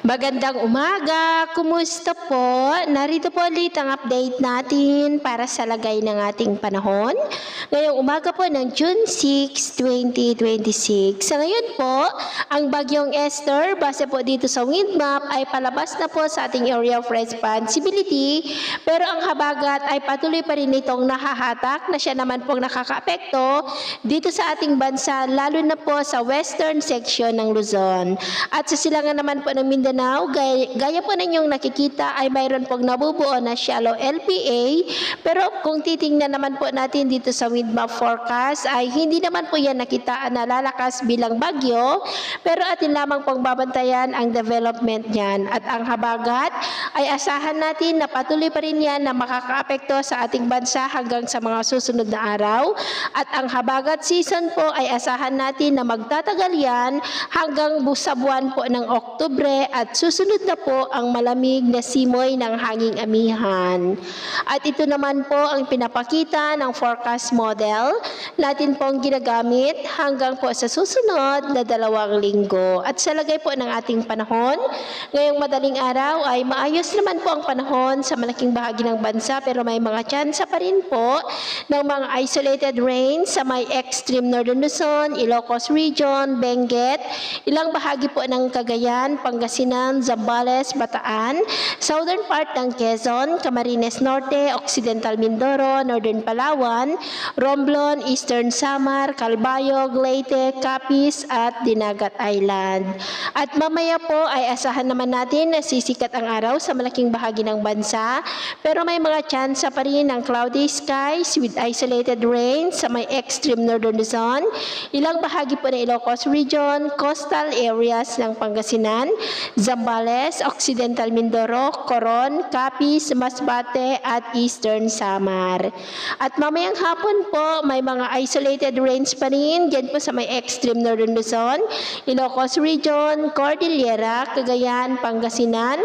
Magandang umaga! Kumusta po? Narito po ulit ang update natin para sa lagay ng ating panahon. Ngayong umaga po ng June 6, 2026. Sa ngayon po, ang bagyong Esther, base po dito sa wind map, ay palabas na po sa ating area of responsibility. Pero ang habagat ay patuloy pa rin itong nahahatak na siya naman pong nakakaapekto dito sa ating bansa, lalo na po sa western section ng Luzon. At sa silangan naman po ng Mindanao, gaya po ninyong nakikita ay mayroon pong nabubuo na shallow LPA, pero kung titingnan naman po natin dito sa wind map forecast ay hindi naman po yan nakitaan na lalakas bilang bagyo, pero atin lamang pong babantayan ang development niyan. At ang habagat ay asahan natin na patuloy pa rin yan na makakaapekto sa ating bansa hanggang sa mga susunod na araw. At ang habagat season po ay asahan natin na magtatagal yan hanggang sa buwan po ng Oktubre, at susunod na po ang malamig na simoy ng hanging amihan. At ito naman po ang pinapakita ng forecast model natin pong ginagamit hanggang po sa susunod na 2 linggo. At sa lagay po ng ating panahon, ngayong madaling araw ay maayos naman po ang panahon sa malaking bahagi ng bansa, pero may mga tsansa pa rin po ng mga isolated rain sa may extreme northern Luzon, Ilocos Region, Benguet, ilang bahagi po ng Cagayan, Pangasinan, Zambales, Bataan, southern part ng Quezon, Camarines Norte, Occidental Mindoro, Northern Palawan, Romblon, Eastern Samar, Calbayog, Leyte, Capiz at Dinagat Island. At mamaya po ay asahan naman natin na sisikat ang araw sa malaking bahagi ng bansa, pero may mga tsansa pa rin ng cloudy skies with isolated rain sa may extreme northern Luzon, ilang bahagi po ng Ilocos Region, coastal areas ng Pangasinan, Zambales, Occidental Mindoro, Coron, Capiz, Masbate at Eastern Samar. At mamayang hapon po may mga isolated rains pa rin dyan po sa may extreme northern Luzon, Ilocos Region, Cordillera, Cagayan, Pangasinan,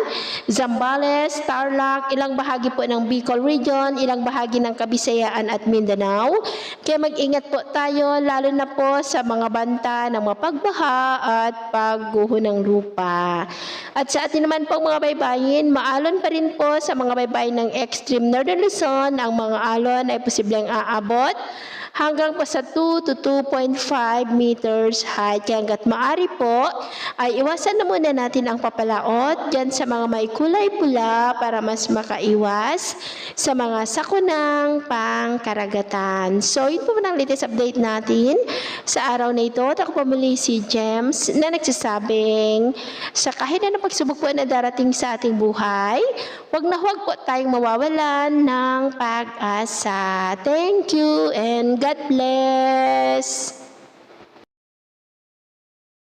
Zambales, Tarlac, ilang bahagi po ng Bicol Region, ilang bahagi ng Kabisayaan at Mindanao. Kaya mag-ingat po tayo lalo na po sa mga banta ng mapagbaha at pagguho ng lupa. At sa atin naman pong mga baybayin, maalon pa rin po sa mga baybayin ng extreme northern Luzon. Ang mga alon ay posibleng aabot hanggang po sa 2 to 2.5 meters height. Kaya hanggat maaari po, ay iwasan na muna natin ang papalaot dyan sa mga may kulay pula para mas makaiwas sa mga sakunang pangkaragatan. So, ito po ang latest update natin sa araw na ito. At ako pamuli si James na nagsasabing sa kahit na pagsubok po na darating sa ating buhay, huwag po tayong mawawalan ng pag-asa. Thank you and God bless.